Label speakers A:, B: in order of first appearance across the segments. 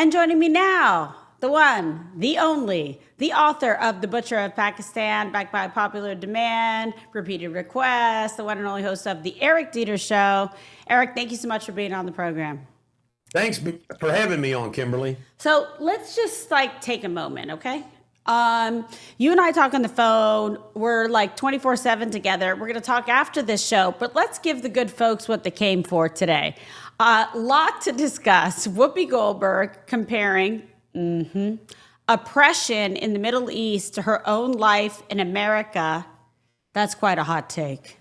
A: And joining me now, the one, the only, the author of The Butcher of Pakistan, backed by popular demand, repeated requests, the one and only host of The Eric Deters Show. Eric, thank you so much for being on the program.
B: Thanks for having me on, Kimberly.
A: So let's just take a moment, okay? You and I talk on the phone. We're 24/7 together. We're going to talk after this show, but let's give the good folks what they came for today. Lot to discuss. Whoopi Goldberg comparing oppression in the Middle East to her own life in America. That's quite a hot take.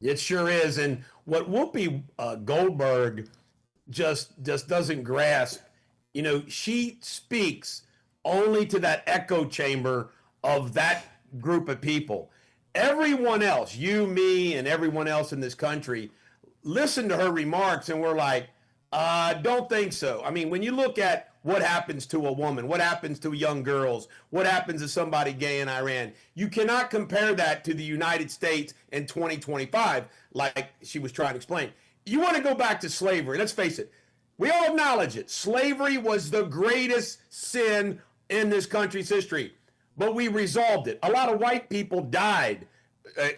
B: It sure is. And what Whoopi Goldberg just doesn't grasp, she speaks only to that echo chamber of that group of people. Everyone else, you, me, and everyone else in this country, listen to her remarks and we're like, don't think so. I mean, when you look at what happens to a woman, what happens to young girls, what happens to somebody gay in Iran, you cannot compare that to the United States in 2025, like she was trying to explain. You want to go back to slavery. Let's face it. We all acknowledge it. Slavery was the greatest sin in this country's history, but we resolved it. A lot of white people died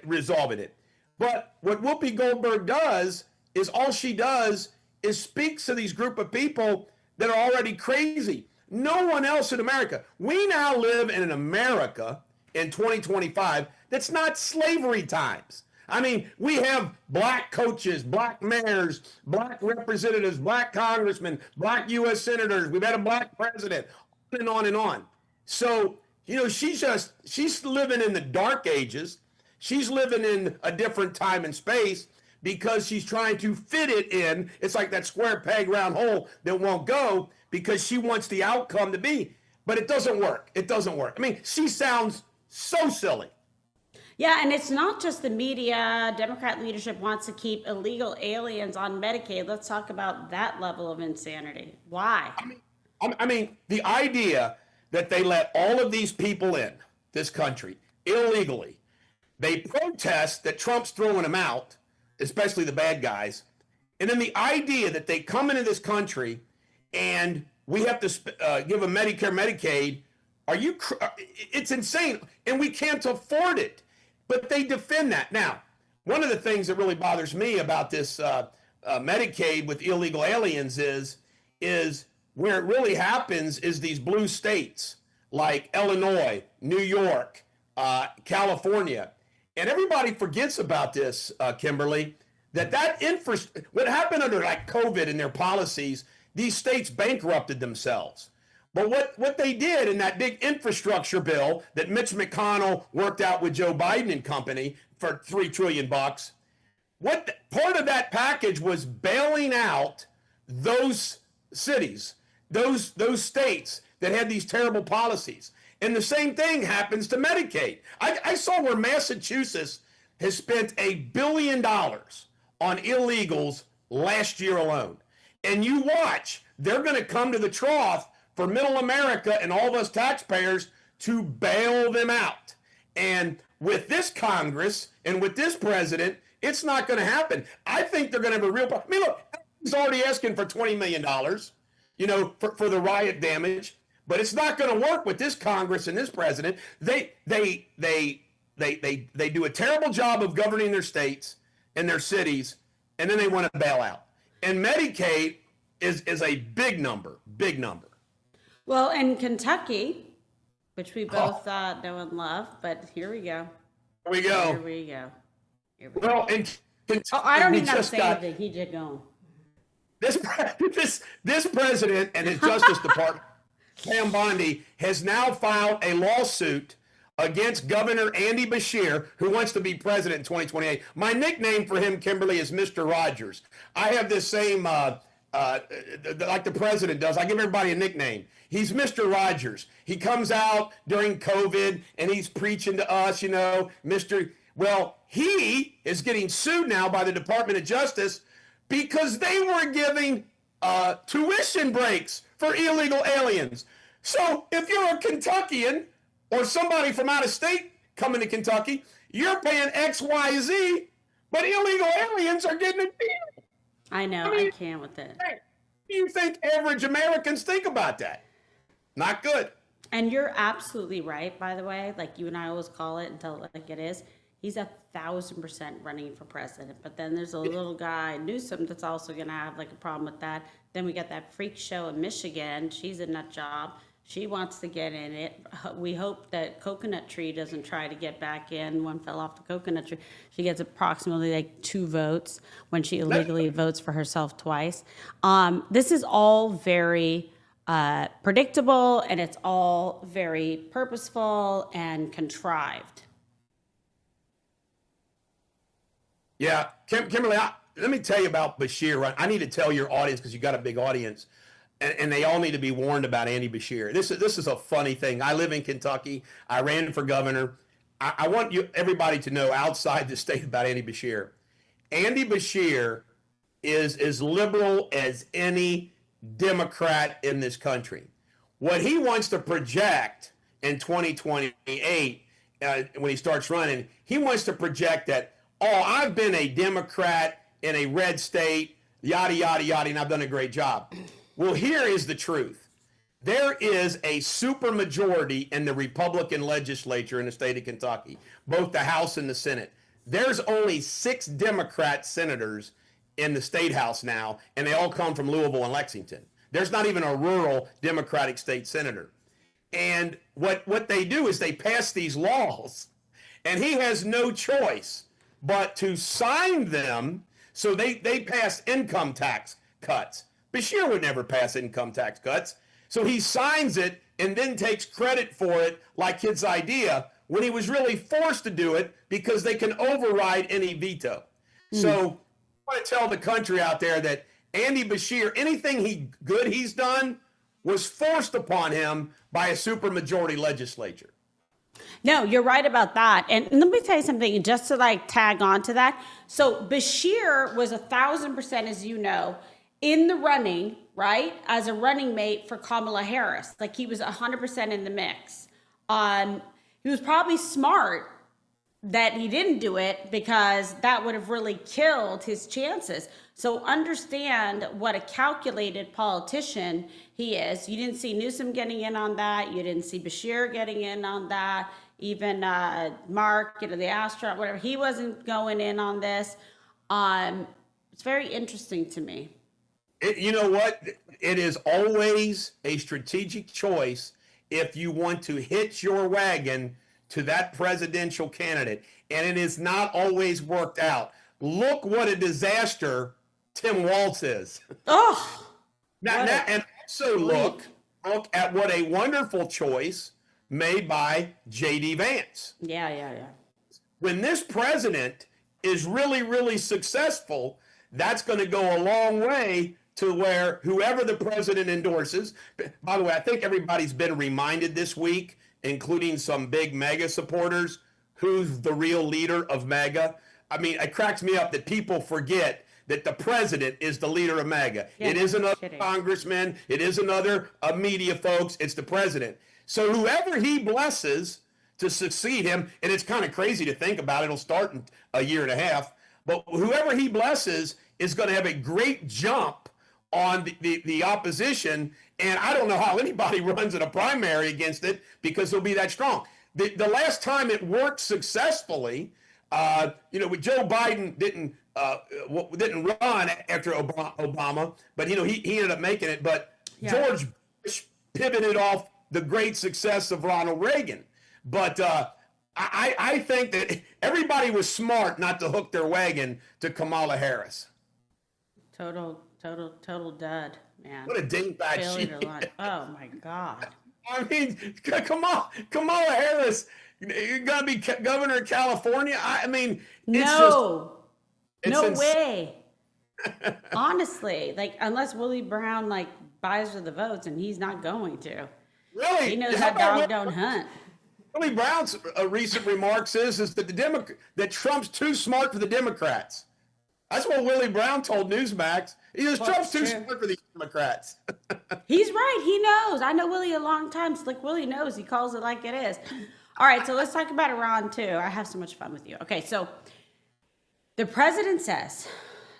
B: resolving it. But what Whoopi Goldberg does is all she does is speaks to these group of people that are already crazy. No one else in America. We now live in an America in 2025 that's not slavery times. I mean, we have black coaches, black mayors, black representatives, black congressmen, black U.S. senators. We've had a black president, on and on and on. So, she's living in the dark ages. She's living in a different time and space because she's trying to fit it in. It's like that square peg round hole that won't go because she wants the outcome to be. But it doesn't work. It doesn't work. I mean, she sounds so silly.
A: Yeah, and it's not just the media. Democrat leadership wants to keep illegal aliens on Medicaid. Let's talk about that level of insanity. Why?
B: I mean, the idea that they let all of these people in this country illegally, they protest that Trump's throwing them out, especially the bad guys, and then the idea that they come into this country and we have to give them Medicare, Medicaid, it's insane, and we can't afford it. But they defend that. Now, one of the things that really bothers me about this Medicaid with illegal aliens is where it really happens is these blue states like Illinois, New York, California. And everybody forgets about this, Kimberly, what happened under COVID and their policies, these states bankrupted themselves. But what they did in that big infrastructure bill that Mitch McConnell worked out with Joe Biden and company for $3 trillion, part of that package was bailing out those cities, those states that had these terrible policies. And the same thing happens to Medicaid. I saw where Massachusetts has spent $1 billion on illegals last year alone. And you watch, they're going to come to the trough for middle America and all of us taxpayers to bail them out. And with this Congress and with this president, it's not going to happen. I think they're going to have a real problem. I mean, look, he's already asking for $20 million, for the riot damage, but it's not going to work with this Congress and this president. They do a terrible job of governing their states and their cities, and then they want to bail out. And Medicaid is a big number.
A: Well, in Kentucky, which we both know and love, but here we go.
B: Here we go. Well, in Kentucky,
A: I don't even have to say anything. He just going.
B: This president and his Justice Department, Pam Bondi, has now filed a lawsuit against Governor Andy Beshear, who wants to be president in 2028. My nickname for him, Kimberly, is Mr. Rogers. I have this same, like the president does. I give everybody a nickname. He's Mr. Rogers. He comes out during COVID and he's preaching to us, Well, he is getting sued now by the Department of Justice because they were giving tuition breaks for illegal aliens. So if you're a Kentuckian or somebody from out of state coming to Kentucky, you're paying X, Y, Z, but illegal aliens are getting a deal.
A: I know. I can't with it.
B: do you think average Americans think about that? Not good.
A: And you're absolutely right, by the way. Like you and I always call it and tell it like it is. He's 1,000% running for president. But then there's a little guy, Newsom, that's also going to have like a problem with that. Then we got that freak show in Michigan. She's a nut job. She wants to get in it. We hope that Coconut Tree doesn't try to get back in. One fell off the coconut tree. She gets approximately like 2 votes when she illegally votes for herself twice. This is all very predictable, and it's all very purposeful and contrived.
B: Yeah, Kimberly, let me tell you about Bashir. I need to tell your audience, because you got a big audience, and they all need to be warned about Andy Bashir. This is a funny thing. I live in Kentucky. I ran for governor. I want everybody to know outside the state about Andy Bashir. Andy Bashir is as liberal as any Democrat in this country. What he wants to project in 2028, when he starts running, he wants to project that, oh, I've been a Democrat in a red state, yada, yada, yada, and I've done a great job. Well, here is the truth. There is a supermajority in the Republican legislature in the state of Kentucky, both the House and the Senate. There's only 6 Democrat senators in the state house now, and they all come from Louisville and Lexington. There's not even a rural Democratic state senator. And what they do is they pass these laws, and he has no choice but to sign them. So they pass income tax cuts. Bashir would never pass income tax cuts. So he signs it and then takes credit for it like his idea, when he was really forced to do it because they can override any veto. So I want to tell the country out there that Andy Bashir, anything good he's done was forced upon him by a supermajority legislature.
A: No, you're right about that. And let me tell you something, just to like tag on to that. So Bashir was 1,000%, as you know, in the running, right, as a running mate for Kamala Harris. Like he was 100% in the mix. He was probably smart that he didn't do it, because that would have really killed his chances. So understand what a calculated politician he is. You didn't see Newsom getting in on that. You didn't see Bashir getting in on that. Even Mark, the astronaut, whatever, he wasn't going in on this. It's very interesting to me.
B: You know what? It is always a strategic choice if you want to hitch your wagon to that presidential candidate, and it is not always worked out. Look what a disaster Tim Walz is.
A: Oh,
B: And also look at what a wonderful choice made by J.D. Vance.
A: Yeah.
B: When this president is really, really successful, that's going to go a long way to where whoever the president endorses. By the way, I think everybody's been reminded this week, including some big MAGA supporters, who's the real leader of MAGA. I mean, it cracks me up that people forget that the president is the leader of MAGA.
A: Yeah,
B: it isn't other
A: kidding.
B: congressmen. It isn't other media folks. It's the president. So whoever he blesses to succeed him, and it's kind of crazy to think about, it'll start in a year and a half, but whoever he blesses is going to have a great jump on the opposition, and I don't know how anybody runs in a primary against it, because he'll be that strong. The last time it worked successfully, with Joe Biden didn't run after Obama, but he ended up making it. But George Bush pivoted off the great success of Ronald Reagan. But I think that everybody was smart not to hook their wagon to Kamala Harris.
A: Total dud, man.
B: What a dingbat she is.
A: Oh my God.
B: I mean, come on, Kamala Harris, you're gonna be governor of California. I mean,
A: no
B: insane.
A: way. Honestly, like, unless Willie Brown like buys her the votes, and he's not going to.
B: Really,
A: he knows that dog don't hunt.
B: Willie Brown's recent remarks is that that Trump's too smart for the Democrats. That's what Willie Brown told Newsmax. He says Trump's too smart for these Democrats.
A: He's right. He knows. I know Willie a long time. Slick Willie knows. He calls it like it is. All right, so let's talk about Iran too. I have so much fun with you. Okay, so the president says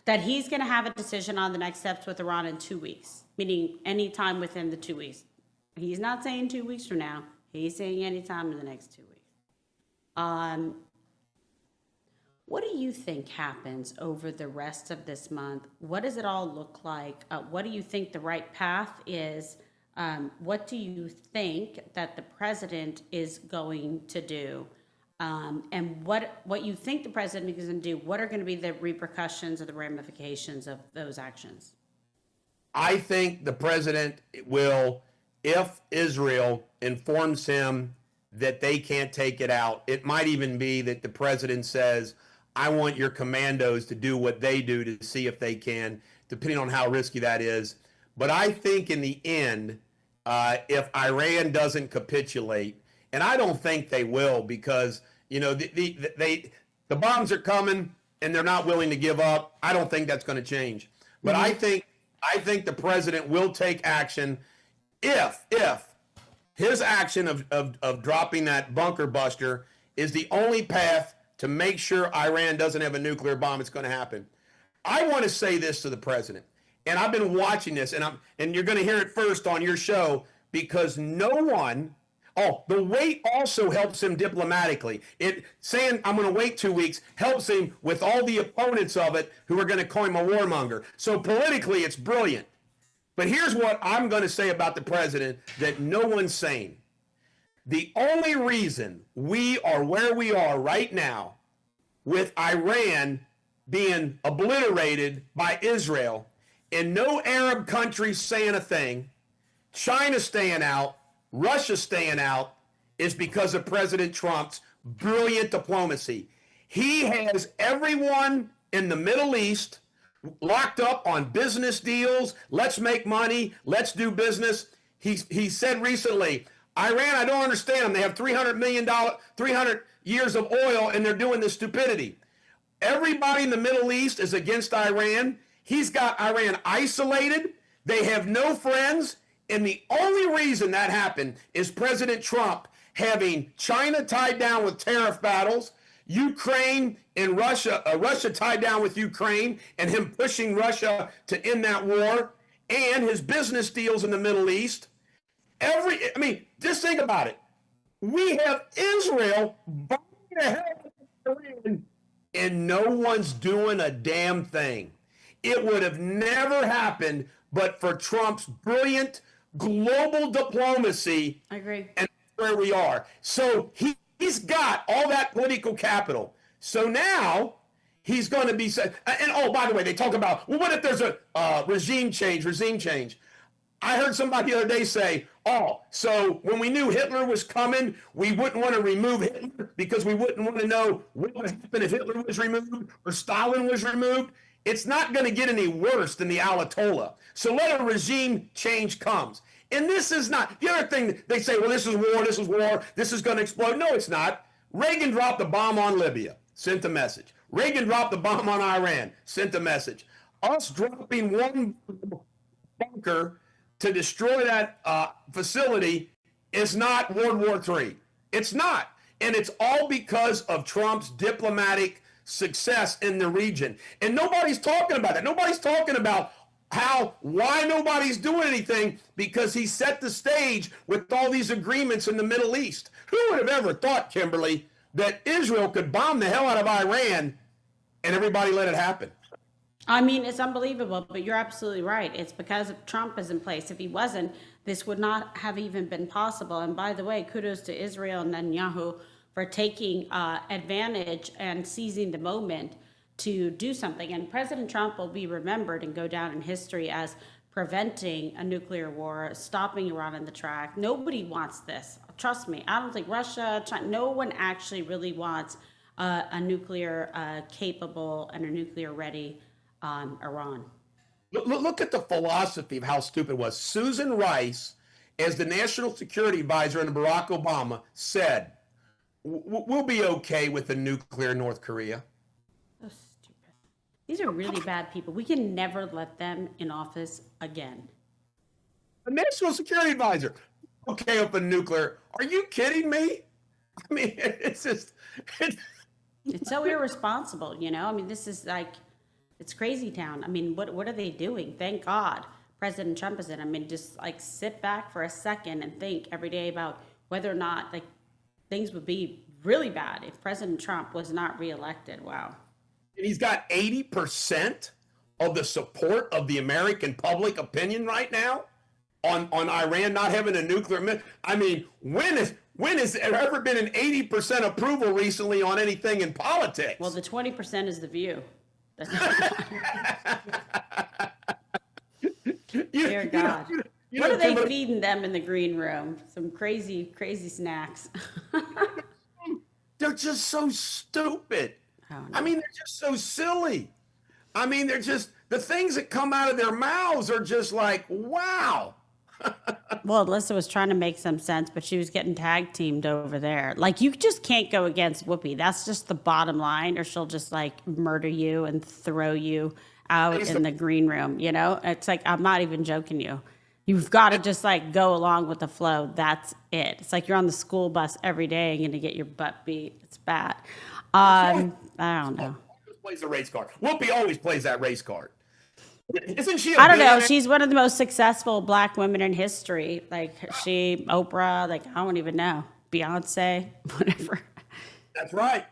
A: that he's going to have a decision on the next steps with Iran in 2 weeks, meaning any time within the 2 weeks. He's not saying 2 weeks from now. He's saying any time in the next 2 weeks. What do you think happens over the rest of this month? What does it all look like? What do you think the right path is? What do you think that the president is going to do? And what you think the president is going to do, what are going to be the repercussions or the ramifications of those actions?
B: I think the president will, if Israel informs him that they can't take it out, it might even be that the president says, I want your commandos to do what they do to see if they can, depending on how risky that is. But I think in the end, if Iran doesn't capitulate, and I don't think they will, because the bombs are coming and they're not willing to give up. I don't think that's going to change. But I think the president will take action if his action of dropping that bunker buster is the only path to make sure Iran doesn't have a nuclear bomb. It's going to happen. I want to say this to the president, and I've been watching this, and you're going to hear it first on your show, because no one. Oh, the wait also helps him diplomatically. Saying I'm going to wait 2 weeks helps him with all the opponents of it who are going to call him a warmonger. So politically, it's brilliant. But here's what I'm going to say about the president that no one's saying. The only reason we are where we are right now, with Iran being obliterated by Israel, and no Arab country saying a thing, China staying out, Russia staying out, is because of President Trump's brilliant diplomacy. He has everyone in the Middle East locked up on business deals. Let's make money. Let's do business. He said recently, Iran, I don't understand them. They have $300 years of oil, and they're doing this stupidity. Everybody in the Middle East is against Iran. He's got Iran isolated. They have no friends. And the only reason that happened is President Trump having China tied down with tariff battles, Ukraine and Russia tied down with Ukraine, and him pushing Russia to end that war, and his business deals in the Middle East. Just think about it. We have Israel bombing the hell out of Iran, and no one's doing a damn thing. It would have never happened but for Trump's brilliant global diplomacy.
A: I agree.
B: And where we are. So he's got all that political capital. So now he's going to be said. And oh, by the way, they talk about, well, what if there's a regime change? I heard somebody the other day say, oh, so when we knew Hitler was coming, we wouldn't want to remove Hitler because we wouldn't want to know what would happen if Hitler was removed or Stalin was removed. It's not going to get any worse than the Ayatollah. So let a regime change comes. And this is not, the other thing, they say, well, this is war, this is going to explode. No, it's not. Reagan dropped the bomb on Libya, sent a message. Reagan dropped the bomb on Iran, sent a message. Us dropping one bunker to destroy that facility is not World War III. It's not. And it's all because of Trump's diplomatic success in the region. And nobody's talking about that. Nobody's talking about why nobody's doing anything, because he set the stage with all these agreements in the Middle East. Who would have ever thought, Kimberly, that Israel could bomb the hell out of Iran and everybody let it happen?
A: I mean, it's unbelievable, but you're absolutely right. It's because Trump is in place. If he wasn't, this would not have even been possible. And by the way, kudos to Israel and Netanyahu for taking advantage and seizing the moment to do something. And President Trump will be remembered and go down in history as preventing a nuclear war, stopping Iran in the track. Nobody wants this. Trust me. I don't think Russia, China, no one actually really wants a nuclear capable and a nuclear ready Iran.
B: Look at the philosophy of how stupid it was. Susan Rice, as the national security advisor under Barack Obama, said, we'll be okay with the nuclear North Korea.
A: So stupid. These are really bad people. We can never let them in office again.
B: A national security advisor, okay with the nuclear. Are you kidding me? I mean, it's just...
A: It's so irresponsible, you know? I mean, this is like... It's crazy town. I mean, what are they doing? Thank God President Trump is in. I mean, just like sit back for a second and think every day about whether or not like things would be really bad if President Trump was not reelected. Wow.
B: And he's got 80% of the support of the American public opinion right now on Iran not having a nuclear. I mean, when has there ever been an 80% approval recently on anything in politics?
A: Well, the 20% is the view. Dear God. What are they feeding them in the green room? Some crazy, crazy snacks.
B: They're just so stupid. I mean, they're just so silly. I mean, they're just, the things that come out of their mouths are just like, wow.
A: Well, Alyssa was trying to make some sense, but she was getting tag teamed over there. Like, you just can't go against Whoopi. That's just the bottom line, or she'll just like murder you and throw you out in the green room. You know, it's like, I'm not even joking you. You've got to just like go along with the flow. That's it. It's like you're on the school bus every day and going to get your butt beat. It's bad. I don't know.
B: Plays the race card. Whoopi always plays that race card. Isn't she?
A: I don't know. She's one of the most successful Black women in history. Like Oprah. Like I don't even know. Beyonce. Whatever.
B: That's right.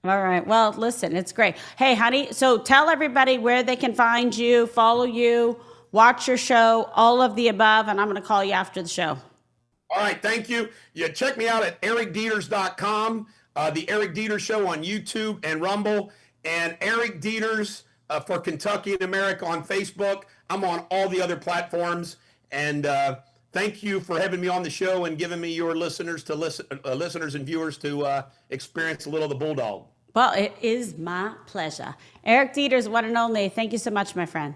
A: All right. Well, listen, it's great. Hey, honey. So tell everybody where they can find you, follow you, watch your show, all of the above, and I'm going to call you after the show.
B: All right. Thank you. You check me out at ericdeters.com. The Eric Deters Show on YouTube and Rumble, and Eric Deters for Kentucky and America on Facebook. I'm on all the other platforms, and thank you for having me on the show and giving me your listeners and viewers to experience a little of the Bulldog.
A: Well, it is my pleasure. Eric Deters, one and only. Thank you so much, my friend.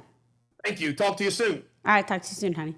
B: Thank you. Talk to you soon.
A: All right, talk to you soon, honey.